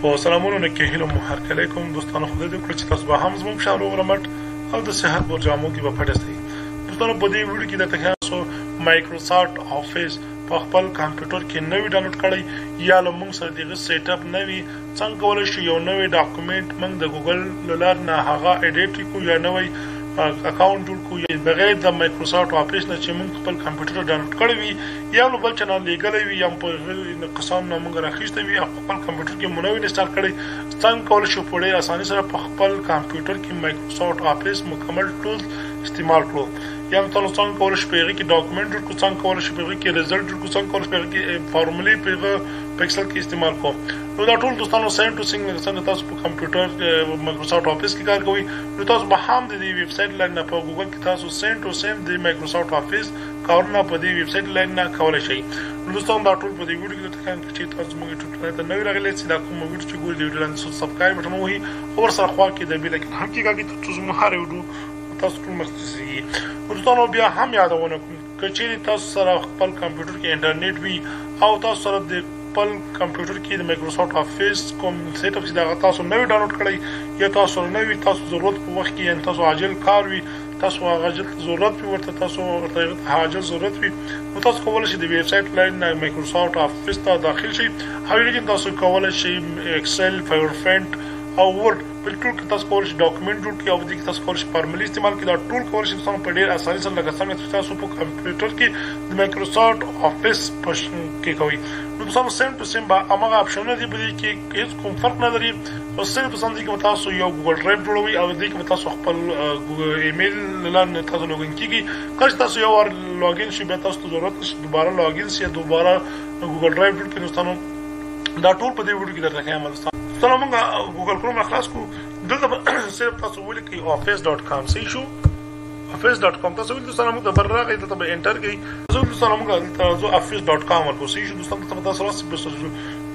په سلامونو کې هیله مو هرکلی کوم دوستانو. خدای دې وکړي چې تاسو به هم زموږ په شان روغ رمټ او د صحت په جامو کې به پټ شئ. دوستانو په دې ویډیو کې درته ښیاو مایکروسافټ افیس په خپل کمپیوټر کې نوی ډاونلوډ کړئ یا له موږ سره دغه سیټ اپ نوی څنګه کولی شو یو نوی ډاکومنټ موږ د ګوګل له لارې نه هغه ایډیټ کړو یا نوی اکاونټ جوړ کړو یا بغیر د مایکروسافټ افیس نه چې موږ خپل کمپیوټر ډاونلوډ کړی وي یا نو بل چینل لیږلی وي یا په قسم نه موږ راخیستی وي او خپل کمپیوټر کې مو نوی انسټال کړی څنګه کولی شو په ډېر اسانۍ سره په خپل کمپیوټر کې مایکروسافټ افیس مکمل ټولز استعمال کړو. یا مثلا څنګه کولی شو په هغې کې ډاکومنټ جوړ کړو، څنګه کولی شو په هغې کې ریزلټ جوړ کړو، څنګه کولی شو په هغې کې فارمولې په هغه پکسل کې استعمال کړو. نو دا ټول دوستانو سیم ټو سیم څنګه تاسو په کمپیوټر مایکروسافټ افیس کې کار کوئ نو تاسو به هم د دې ویب سایټ لاین نه په ګوګل کې تاسو سیم ټو سیم د مایکروسافټ افیس کارونه په دې ویب سایټ لاین نه کولی شئ. نو دوستانو دا ټول په دې ویډیو کې درته ښیم چې تاسو زموږ یوټیوب چینل ته نوي راغلي چې دا کوم ویډیو چې ګورئ د ویډیو لاندې سبسکرایب بټن ووهئ او ورسره خوا کې د بیل آیکن هم کېکاږئ تر څو زموږ هر ویډیو تاسو ټول مخکې رسېږي. دوستانو بیا هم یادونه کوم که چیرې تاسو سره خپل کمپیوټر کې انټرنیټ وي او تاسو سره د خپل کمپیوټر کې د مایکروسافټ افیس کوم سیټ اپ چې دغه تاسو نوی ډاونلوډ کړئ یا تاسو نوی تاسو ضرورت په وخت کې یعنې تاسو عاجل کار وي تاسو هغه عاجل ضرورت وي ورته تاسو ورته عاجل ضرورت وي نو تاسو کولی شئ د ویب سایټ لاین نه مایکروسافټ افیس ته داخل شئ او لیکن تاسو کولی شئ ایکسل پاورپوینټ او ورډ بالکل کې تاسو کولی شئ ډاکومنټ جوړ کړئ او دې کې تاسو کولی شئ فارمولې استعمال کړئ. دا ټول کولی شئ تاسو په ډېر اسانۍ سره لکه څنګه چې تاسو په کمپیوټر کې د مایکروسافټ افیس کې کوئ نو تاسو سیم ټو سیم به هماغه اپشنونه دي په دې کې هېڅ کوم فرق نه لري. خو صرف په دې کې به تاسو یو ګوګل ډرایو جوړوئ او دې کې به تاسو خپل ایمیل له لارې تاسو لاګین کېږئ. کله چې تاسو یو وار لاګین شئ بیا تاسو ته ضرورت نشي دوباره لاګین شئ دوباره ګوګل ډرایو جوړ کړئ. دوستانو دا ټول په دې ویډیو کې درته ښیم. دوستانو موږ ګوګل کروم خلاص کړو دلته صرف تاسو ولیکئ office.com صحیح شو office.com تاسو ولیکئ دوستانو موږ ته بر راغی دلته به انټر کړئ تاسو دوستانو موږ دلته زه office.com ورکړو صحیح شو دوستانو ته تاسو راسئ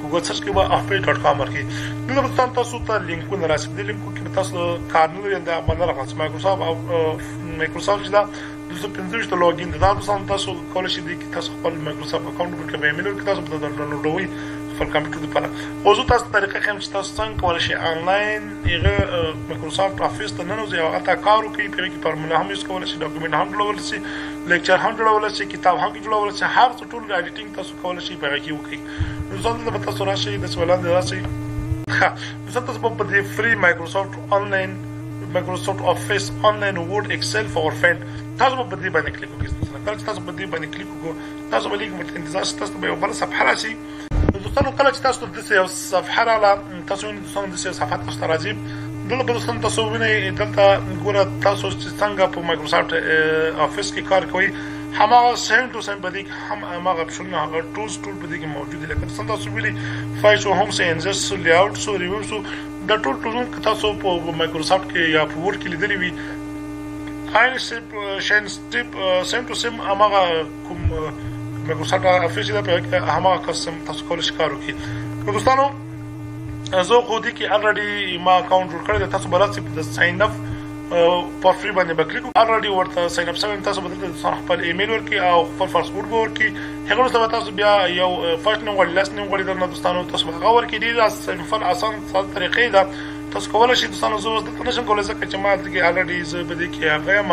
ګوګل سرچ کې به office.com ورکړئ. دلته دوستانو تاسو ته لینکونه راسي دې لینکو کې تاسو کار نه لري دا باندې راغلی مایکروسافټ چې دا 215 لاګین دا دوستانو تاسو کولی شئ دې کې تاسو خپل مایکروسافټ اکاونټ ورکړئ په ایمیل کې تاسو به ډاونلوډوئ خپل کمپیوټر لپاره. خو زه تاسو ته طریقه ښیم چې تاسو څنګه کولی شئ آنلاین هغه مایکروسافټ افیس ته ننوځئ او هغه ته کار وکړئ په هغې کې فارموله هم یوز کولی شئ ډاکومنټ هم جوړولی شئ لیکچر هم جوړولی شئ کتاب هم جوړولی شئ هر څه ټول ایډیټینګ تاسو کولی شئ په هغې کې وکړئ. نو دلته به تاسو راشئ داسې ولاندې راشئ دوستان تاسو به په دې فری مایکروسافټ آنلاین مایکروسافټ افیس آنلاین ورډ ایکسل پاورپوینټ تاسو به په دې باندې کلیک وکړئ. کله چې تاسو په دې باندې کلیک وکړو تاسو به لږ ورته انتظار شئ تاسو به یو بله صفحه راشي. دوستانو کله چې تاسو ته داسې یو صفحه راغله تاسو وینئ دوستانو داسې یو صفحه تاسو ته راځي دلته به دوستانو تاسو وینئ دلته ګوره تاسو چې څنګه په مایکروسافټ افیس کې کار کوئ هماغه سیم ټو سیم په دې کې هم هماغه اپشنونه هغه ټولز ټول په دې کې موجود دي. لکه دوستانو تاسو ویلي فایل سو هوم سو انزرټ سو لیاوټ سو ریویو سو دا ټول ټولونه که تاسو په مایکروسافټ کې یا په ورډ کې لیدلي وي سیم ټو سیم هماغه کوم مایکروسافټ افیس چې دا په هغې کې هماغه قسم تاسو کولی شئ کار وکړئ. نو دوستانو زه خو دې کې الریډي ما اکاونټ جوړ کړی دی تاسو به راسئ په د ساین اپ پر فری باندې به کلیک الریډي ورته ساین اپ شوی تاسو به دلته دوستانو خپل ایمیل ورکړئ او خپل پاسورډ به ورکړئ. هغه وروسته به تاسو بیا یو فرسټ نیم غواړي لاست نیم غواړي درنه دوستانو تاسو به هغه ورکړئ. ډېر سمپل اسان ساده طریقې ده تاسو کولی شئ دوستانو. زه اوس دلته نشم کولی ځکه چې ما دلته کې الریډي زه به دې کې هغه یم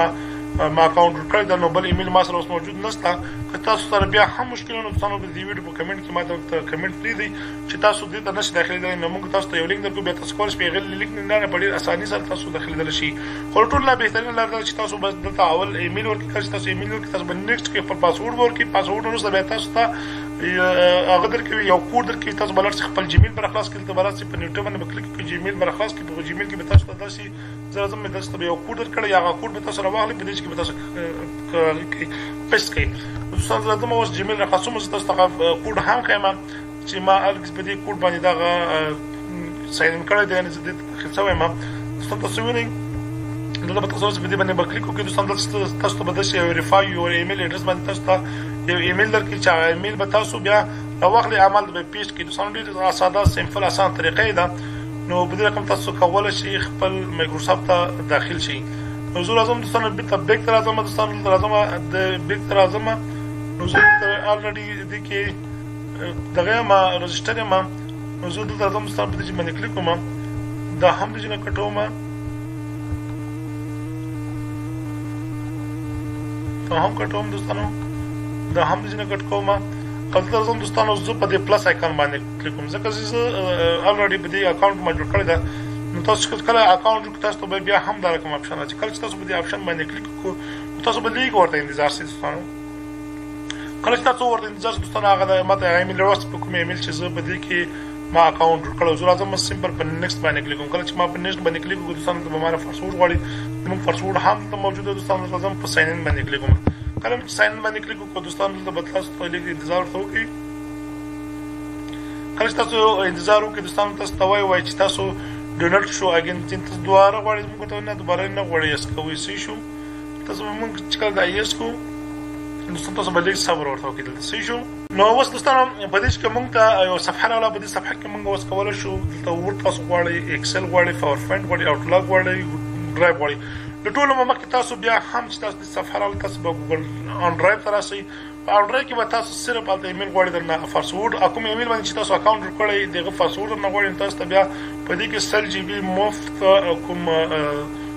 ما اکاونټ جوړ کړی دی نو بل ایمیل ما سره اوس موجود نشته. که تاسو سره بیا هم مشکل وي نو دوستانو د دې ویډیو په کمنټ کې ما ته کمنټ پرېږدئ چې تاسو دې ته نشئ داخلېدلی نو موږ تاسو ته یو لینک درکړو بیا تاسو کولی شئ په هغې لینک نه په ډېر اساني سره تاسو داخلېدلی شئ. خو ټول نه بهترینه لار ده چې تاسو بس دلته اول ایمیل ورکړئ. کله چې تاسو ایمیل ورکړئ تاسو به نیکسټ کې خپل پاسورډ به ورکړئ. پاسورډ وروسته بیا تاسو ته هغه درکوي یو کوډ درکوي تاسو به لاړ شئ خپل جیمیل به راخلاص کړئ. دلته به راسئ په نیوټه باندې به کلیک کړئ جیمیل به راخلاص کړئ. په جیمیل کې به تاسو ته داسې زه راځم داسې ته به یو کوډ درکړی هغه کوډ به تاسو راواخلئ په دې کې به تاسو پیسټ کړئ. دوستان زه راځم اوس جیمیل راخلاصوم زه تاسو ته کوډ هم ښیم چې ما هلکې په دې کوډ باندې دغه ساین ان کړی دی یعنې زه دې ته داخل شوی یم. دوستان تاسو وینئ دلته به تاسو اوس په دې باندې به کلیک وکړئ. دوستان دلته تاسو ته به داسې ویریفای یور ایمیل ایډرس باندې تاسو ته یو ایمیل درکړي چې هغه ایمیل به تاسو بیا راواخلئ عمل به پیسټ کړئ. دوستانو ډېر ساده سمپل اسان طریقې ده نو په دې رقم تاسو کولی شئ خپل مایکروسافټ ته داخل شئ. نو زه راځم دوستانو بېرته بیک ته راځم دوستانو دلته راځم د بیک ته راځم نو زه دلته الریډي دې کې دغه یم رجسټر یم نو زه دلته راځم دوستانو په دې چې باندې کلیک کوم دا هم دې نه کټوم دا هم کټوم دوستانو دا هم دې نه کټ کوم دلته راځم دوستانو زه په دې پلس آیکن باندې کلیک کوم ځکه چې زه الریډي په دې اکاونټ ما جوړ کړی ده نو تاسو کله اکاونټ جوړ تاسو ته بیا هم دا رقم اپشن راځي کله چې تاسو په دې اپشن باندې کلیک وکړو تاسو به لیک ورته انتظار سي دوستانو کله چې تاسو ورته انتظار دوستانو هغه د ماته ایمیل راوست په کوم ایمیل چې زه په دې کې ما اکاونټ جوړ کړو زه راځم سمپل په نیکسټ باندې کلیک کوم کله چې ما په نیکسټ باندې کلیک وکړو دوستانو ته به ما پاسورډ غواړي موږ پاسورډ هم موجود ده دوستانو راځم په ساين ان باندې کلیک کوم کله چې ساين ان باندې کلیک وکړو دوستانو ته به تاسو ته لیک انتظار ورته وکړي کله چې تاسو انتظار وکړئ دوستانو تاسو ته وایي چې تاسو ډونټ شو اگین چې تاسو دوباره غواړئ موږ ته نه دوباره نه غواړئ اس کوي سي شو تاسو موږ چې کله دا یس کو دوستانو تاسو به لیک صبر ورته وکړئ دلته سي شو نو اوس دوستانو په دې کې موږ ته یو صفحه راغله په دې صفحه کې موږ اوس کولای شو دلته ورډ تاسو غواړئ ایکسل غواړئ پاورپوینټ غواړئ آوټلاک غواړئ ډرایو غواړئ د ټولو مخکې تاسو بیا هم چې تاسو د صفحه راغله تاسو به ګوګل ان ډرایو ته راسئ په ان ډرایو کې به تاسو صرف هلته ایمیل غواړئ درنه پاسورډ کوم ایمیل باندې چې تاسو اکاونټ جوړ کړی دغه پاسورډ درنه غواړئ تاسو ته بیا په دې کې 100 جی بي مفت کوم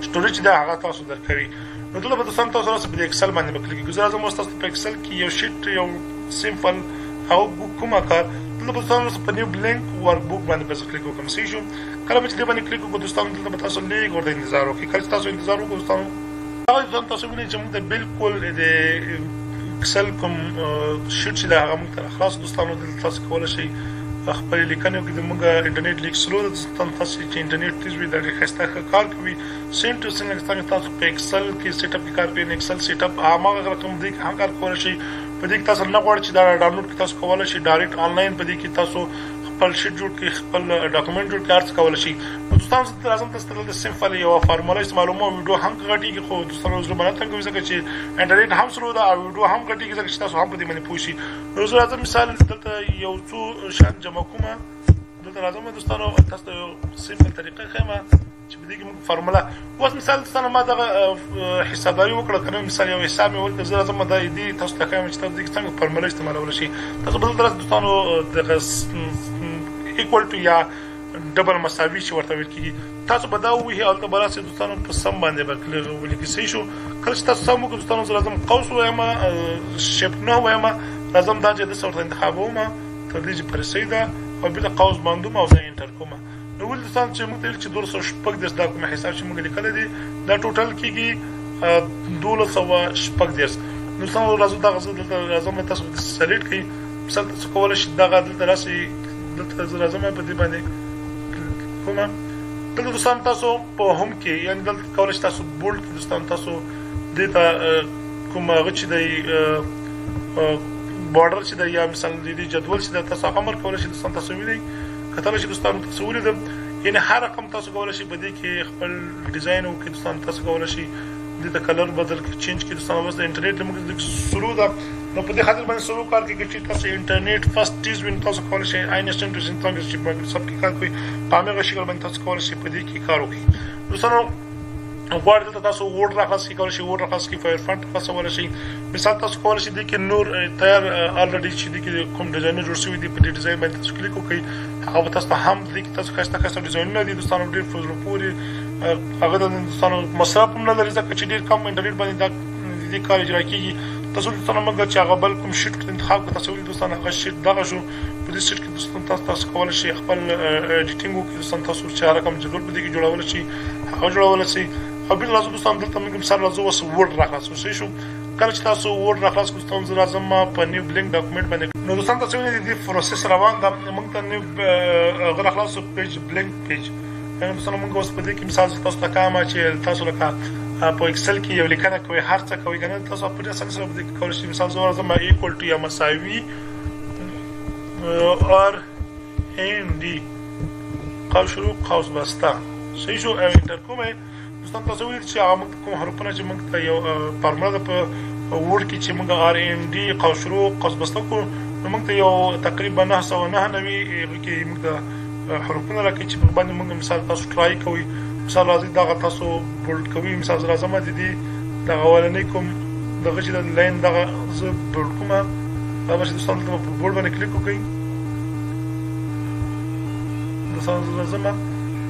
سټوریج دی هغه تاسو درکوي نو دلته به تاسو تاسو په ایکسل باندې کلیک کوئ زه راځم تاسو په ایکسل کې یو شیټ یو سمپل او کومه کار دلته به تاسو په نیو بلانک ورک بوک باندې په کلیک وکړم سي شو کله چې دې باندې کلیک وکړو دوستانو دلته به تاسو لیک ورته انتظار وکړئ کله تاسو انتظار وکړو دوستانو تاسو وینئ چې موږ ته بالکل د ایکسل کوم شیټ چې دا هغه موږ ته خلاص دوستانو دلته تاسو کولای شئ خپل لیکنو کې د موږ انټرنیټ لیک سلو د تاسو چې انټرنیټ تیز وي دا خسته کار کوي سیم ټو سیم تاسو په ایکسل کې سیټ اپ کې کار کوي ایکسل سیټ اپ هغه رقم دی هغه کار کولای شي په دې کې تاسو نه غواړئ چې دا ډاونلوډ کې تاسو کولای شئ ډایرکټ آنلاین په دې کې تاسو خپل شیټ جوړ کړئ خپل ډاکومېنټ جوړ کړئ کولای شئ دوستانو ته لازم تاسو ته د سمپل یو فارموله استعمالوم او ویډیو هم غټیږي خو دوستانو زړه باندې څنګه وځي چې انټرنیټ هم سلو دا او ویډیو هم غټیږي چې تاسو هم په دې باندې پوه شئ نو زه راځم مثال دلته یو څو شان جمع کوم دلته راځم دوستانو تاسو یو سمپل طریقه خمه چې په دې کې موږ فارموله اوس مثال دوستانو ما دا حسابداري وکړه کنه مثال یو حساب مې ولته زه راځم دا دې تاسو ته کوم چې تاسو دې څنګه فارموله استعمالول شي تاسو بل درس دوستانو د ایکوال ټو یا ډبل مساوي چې ورته ویل کیږي تاسو به دا وایي البته براسه دوستانو په سم باندې به ولیکئ صحیح شو کله چې تاسو سم وکړئ دوستانو راځم قوس وایم شپ نو وایم راځم دا چې د څورته انتخابوم تر دې چې پرسیدا او بل قوس باندې او زه انټر کوم نو ول دوستانو چې موږ ته چې 200 دا کوم حساب چې موږ لیکل دي دا ټوټل کیږي 1210 نو څنګه راځو دا غزه دلته راځم تاسو سلیکټ کړئ مثلا تاسو کولای شئ دا دلته راسي دلته راځم په دې باندې کومه دلته دوستان تاسو په هم کې یعنی دلته کولای شئ تاسو بولډ کې دوستان تاسو دته کوم غچ دی بارډر چې دی یا مثلا د جدول چې تاسو امر کولای شئ دوستان تاسو وینئ کله چې دوستان تاسو ولیدم یعنی هر رقم تاسو کولای شئ په دې کې خپل ډیزاین او کې دوستان تاسو کولای شئ د کلر بدل کې چینج کې دوستان اوس د انټرنیټ موږ د شروع ده نو په دې خاطر باندې شروع کار کې چې تاسو انټرنیټ فرست چیز وین تاسو کولای شئ آینسټین ټو څنګه چې مایکروسافټ کې کار کوي په هغه شکل باندې تاسو کولای شئ په دې کې کار وکړئ دوستانو غواړئ تاسو ورډ راخلاص کولای شئ ورډ راخلاص کې فایرفونټ خلاصول شئ مثال تاسو کولای شئ د کې نور تیار الریډي چې د کوم ډیزاین جوړ شوی دی په دې ډیزاین باندې تاسو کلیک وکړئ هغه تاسو هم د کې تاسو خاصه ډیزاینونه دي دوستانو ډېر فزر پوري هغه د دوستانو مصرف هم نه لري ځکه چې ډېر کم انټرنیټ باندې دا دې کار اجرا کیږي تاسو دوستانو موږ چې هغه بل کوم شیټ انتخاب کړئ تاسو دوستانو هغه شیټ دغه شو په دې شیټ کې دوستانو تاسو کولای شئ خپل ایډیټینګ وکړئ دوستانو تاسو چې هغه کوم جدول په دې کې جوړول شي هغه جوړول شي او بل لازم دوستانو دلته موږ مثال لازم وس ورډ راخلاص شو کله چې تاسو ورډ راخلاص کوئ تاسو لازم په نیو بلانک ډاکومېنټ باندې نو دوستانو تاسو وینئ د پروسس روان ده موږ ته نیو راخلاص پیج بلانک پیج یعنی دوستانو موږ اوس په دې کې مثال تاسو ته کوم چې تاسو لکه په ایکسل کې یو لیکنه کوي هر څه کوي کنه تاسو په دې اساس سره د کولای شئ مثال زما زما ایکوال ټو یا مساوي ار ان ډي قوس شروع قوس بسته صحیح شو انټر کومه دوستان تاسو ویل چې هغه کوم حروفونه چې موږ ته یو فارموله په ورډ کې چې موږ ار ان ډي قوس شروع قوس بسته کو موږ ته یو تقریبا 999 کې موږ ته حروفونه راکړي چې په باندې موږ مثال تاسو ټرای کوئ مثال راځي دا تاسو بولډ کوي مثال راځم د دې د اولنې کوم دغه چې د لاین دغه زه بولډ کوم دا چې دوستان په بولډ باندې کلیک وکړئ مثلا زما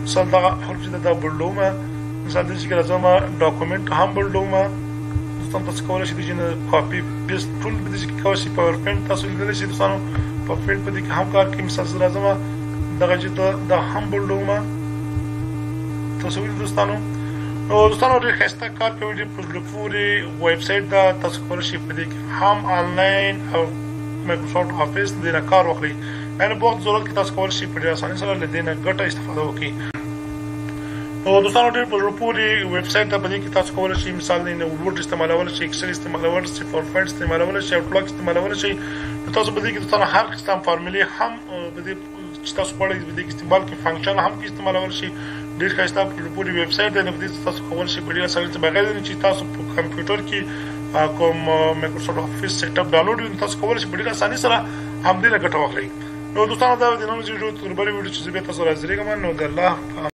مثال دا حروف چې دا بلډومه مثال د چې راځم ډاکومنت هم بلډومه تاسو کولای شئ چې کاپی پیست ټول به چې کولای شئ پاور پوینټ تاسو لیدلی شئ دوستانو پاور پوینټ په دې کې هم کار کوي مثال راځم دغه چې دا هم بلډومه تاسو وینئ دوستانو دوستانو ډېر ښایسته کار کوي ډېر په زړه پورې ویب سایټ ده تاسو کولای شئ په دې کې هم آنلاین او مایکروسافټ افیس د دې نه کار واخلئ یعنې په وخت ضرورت کې تاسو کولای شئ په ډېر اسانۍ سره له دې نه ګټه استفاده وکړئ دوستانو ډېر په زړه پورې ویب سایټ ده په دې کې تاسو کولای شئ مثال ورډ استعمالولی شئ ایکسل استعمالولی شئ پاورپوینټ استعمالولی شئ آوټلاک استعمالولی شئ نو تاسو په دې کې دوستانو هر قسم فارمولې هم په دې چې تاسو غواړئ په دې کې استعمال کړئ فنکشن هم کې استعمالولی شئ ډېر ښایسته په زړه پورې ویب سایټ دی نو په دې تاسو کولای شئ په ډېر اسانۍ سره بغیر د چې تاسو په کمپیوټر کې کوم مایکروسافټ افیس سیټ اپ ډاونلوډ وي نو تاسو کولای شئ په ډېر اسانۍ سره همدې نه ګټه واخلئ نو دوستانو دا د نن ویډیو تر بلې ویډیو چې زه بیا تاسو راځرېږم نو د الله